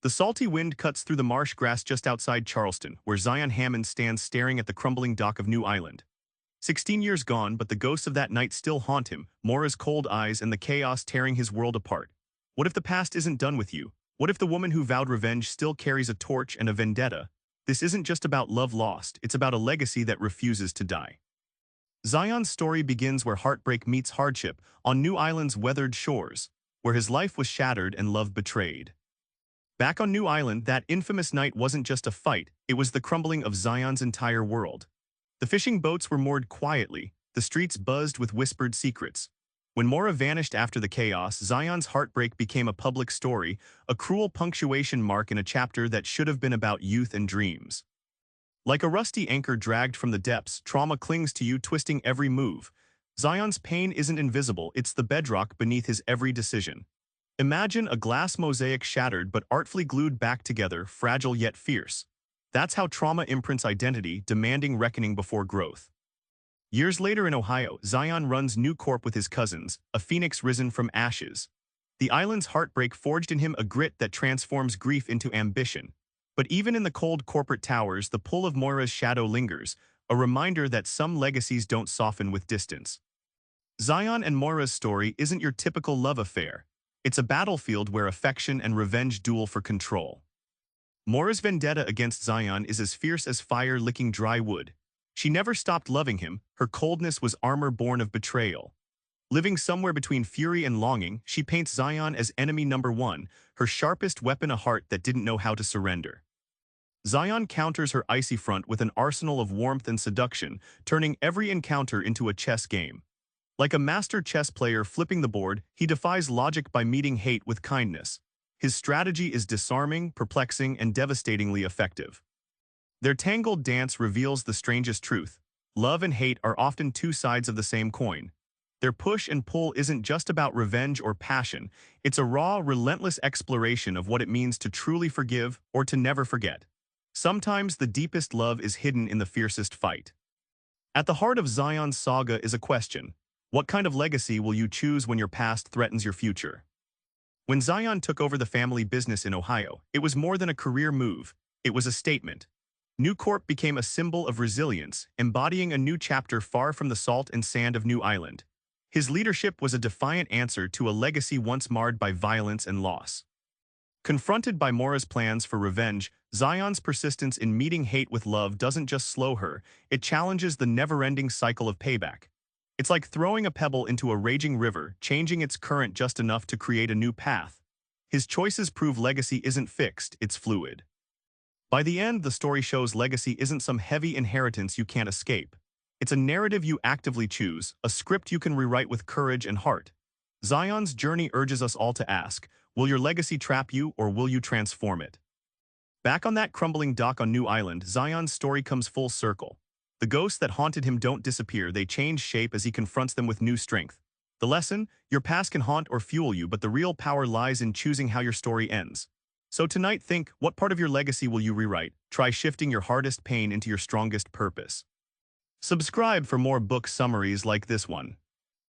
The salty wind cuts through the marsh grass just outside Charleston, where Zion Hammond stands staring at the crumbling dock of New Island. 16 years gone, but the ghosts of that night still haunt him, Mora's cold eyes and the chaos tearing his world apart. What if the past isn't done with you? What if the woman who vowed revenge still carries a torch and a vendetta? This isn't just about love lost, it's about a legacy that refuses to die. Zion's story begins where heartbreak meets hardship, on New Island's weathered shores, where his life was shattered and love betrayed. Back on New Island, that infamous night wasn't just a fight, it was the crumbling of Zion's entire world. The fishing boats were moored quietly, the streets buzzed with whispered secrets. When Mora vanished after the chaos, Zion's heartbreak became a public story, a cruel punctuation mark in a chapter that should have been about youth and dreams. Like a rusty anchor dragged from the depths, trauma clings to you, twisting every move. Zion's pain isn't invisible, it's the bedrock beneath his every decision. Imagine a glass mosaic shattered but artfully glued back together, fragile yet fierce. That's how trauma imprints identity, demanding reckoning before growth. Years later in Ohio, Zion runs New Corp with his cousins, a phoenix risen from ashes. The island's heartbreak forged in him a grit that transforms grief into ambition. But even in the cold corporate towers, the pull of Moira's shadow lingers, a reminder that some legacies don't soften with distance. Zion and Moira's story isn't your typical love affair. It's a battlefield where affection and revenge duel for control. Mora's vendetta against Zion is as fierce as fire licking dry wood. She never stopped loving him, her coldness was armor born of betrayal. Living somewhere between fury and longing, she paints Zion as enemy number one, her sharpest weapon, a heart that didn't know how to surrender. Zion counters her icy front with an arsenal of warmth and seduction, turning every encounter into a chess game. Like a master chess player flipping the board, he defies logic by meeting hate with kindness. His strategy is disarming, perplexing, and devastatingly effective. Their tangled dance reveals the strangest truth. Love and hate are often two sides of the same coin. Their push and pull isn't just about revenge or passion, it's a raw, relentless exploration of what it means to truly forgive or to never forget. Sometimes the deepest love is hidden in the fiercest fight. At the heart of Zion's saga is a question. What kind of legacy will you choose when your past threatens your future? When Zion took over the family business in Ohio, it was more than a career move, it was a statement. New Corp became a symbol of resilience, embodying a new chapter far from the salt and sand of New Island. His leadership was a defiant answer to a legacy once marred by violence and loss. Confronted by Mora's plans for revenge, Zion's persistence in meeting hate with love doesn't just slow her, it challenges the never-ending cycle of payback. It's like throwing a pebble into a raging river, changing its current just enough to create a new path. His choices prove legacy isn't fixed, it's fluid. By the end, the story shows legacy isn't some heavy inheritance you can't escape. It's a narrative you actively choose, a script you can rewrite with courage and heart. Zion's journey urges us all to ask, will your legacy trap you or will you transform it? Back on that crumbling dock on New Island, Zion's story comes full circle. The ghosts that haunted him don't disappear, they change shape as he confronts them with new strength. The lesson? Your past can haunt or fuel you, but the real power lies in choosing how your story ends. So tonight, think, what part of your legacy will you rewrite? Try shifting your hardest pain into your strongest purpose. Subscribe for more book summaries like this one.